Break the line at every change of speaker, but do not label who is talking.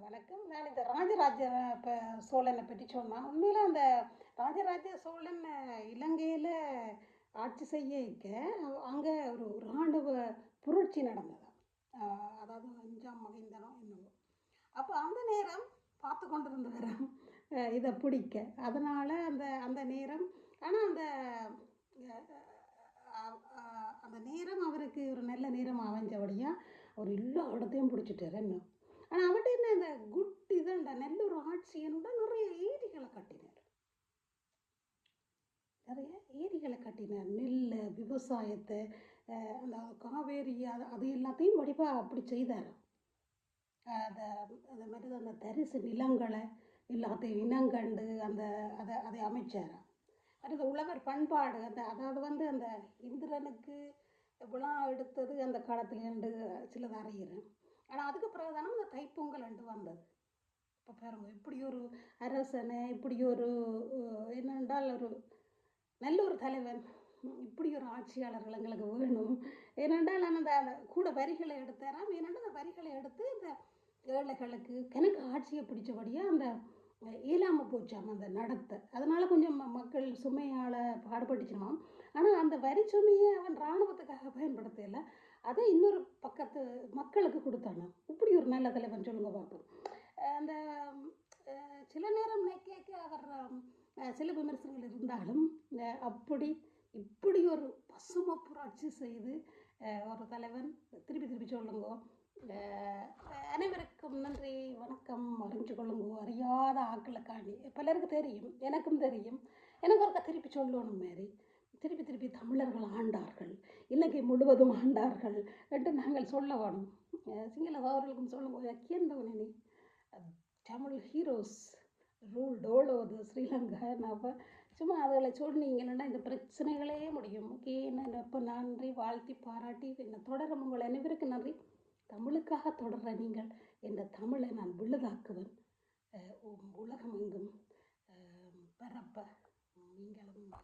வணக்கம். நான் இந்த ராஜராஜ சோழனை பற்றி சொன்னேன். உண்மையில் அந்த ராஜராஜ சோழன் இலங்கையில் ஆட்சி செய்ய அங்கே ஒரு இராணுவ புரட்சி நடந்தது. அதாவது 5ஆம் மகிந்தனோ என்னவோ. அப்போ அந்த நேரம் பார்த்து கொண்டிருந்தவர் இதை பிடிக்க, அதனால் அந்த அந்த நேரம், ஆனால் அந்த நேரம் அவருக்கு ஒரு நல்ல நேரம் அமைஞ்சபடியாக அவர் எல்லா இடத்தையும் பிடிச்சிட்டார். என்ன ஆனால் அவர்கிட்ட என்ன இந்த குட் இதண்டா நல்ல ஒரு ஆட்சியனோட நிறைய ஏரிகளை கட்டினார். நிறைய ஏரிகளை கட்டினார். நெல் விவசாயத்தை, அந்த காவேரி அது எல்லாத்தையும் வடிவாக அப்படி செய்தார். அதை மாதிரி அந்த தரிசு நிலங்களை எல்லாத்தையும் இனங்கண்டு அதை அமைச்சார். அடுத்த உழவர் பண்பாடு, அதாவது அந்த இந்திரனுக்கு விழா எடுத்தது அந்த காலத்தில் என்று சிலது அறிகிறேன். ஆனால் அதுக்கு பிறகு தானே அந்த தைப்பொங்கல் என்று வந்தது. இப்போ பாருங்க, இப்படி ஒரு அரசனை, இப்படி ஒரு என்னென்றால் ஒரு நல்ல ஒரு தலைவன், இப்படி ஒரு ஆட்சியாளர்கள் எங்களுக்கு வேணும். ஏனென்றால் அந்த கூட வரிகளை எடுத்தாராம். ஏனென்றால் அந்த வரிகளை எடுத்து இந்த ஏழைகளுக்கு கணக்கு ஆட்சியை பிடிச்சபடியாக அந்த இயலாமல் போச்சாம் அந்த நடத்த. அதனால் கொஞ்சம் மக்கள் சுமையால் பாடுபட்டுச்சுமாம். ஆனால் அந்த வரி சுமையை அவன் இராணுவத்துக்காக பயன்படுத்தலை, அதை இன்னொரு பக்கத்து மக்களுக்கு கொடுத்தானோ. இப்படி ஒரு நல்ல தலைவன் சொல்லுங்க பார்ப்போம். அந்த சில நேரம் கேட்க அவர் சில விமர்சனங்கள் இருந்தாலும் இப்படி ஒரு பசுமை புரட்சி செய்து ஒரு தலைவன் திருப்பி சொல்லுங்க. அனைவருக்கும் நன்றி, வணக்கம். அறிஞ்சு கொள்ளுங்க. அறியாத ஆக்களுக்காண்டி பலருக்கு தெரியும், எனக்கும் தெரியும். எனக்கு ஒருக்கா திருப்பி சொல்லணும் மாரி திருப்பி தமிழர்கள் ஆண்டார்கள், இலங்கை முழுவதும் ஆண்டார்கள் என்று நாங்கள் சொல்ல வேணும். சிங்கள அவர்களுக்கும் சொல்லுங்க, கியந்தவனே Tamil heroes ruled all over the Sri Lanka. அப்போ சும்மா அதில் சொன்னீங்கன்னா இந்த பிரச்சனைகளே முடியும். ஓகே, நான் இப்போ நன்றி, வாழ்த்தி பாராட்டி என்ன தொடரும். உங்கள் அனைவருக்கு நன்றி. தமிழுக்காக தொடர்ற நீங்கள் என்ற தமிழை நான் விழுதாக்குவேன். உலகம் எங்கும் பரப்ப நீங்களும்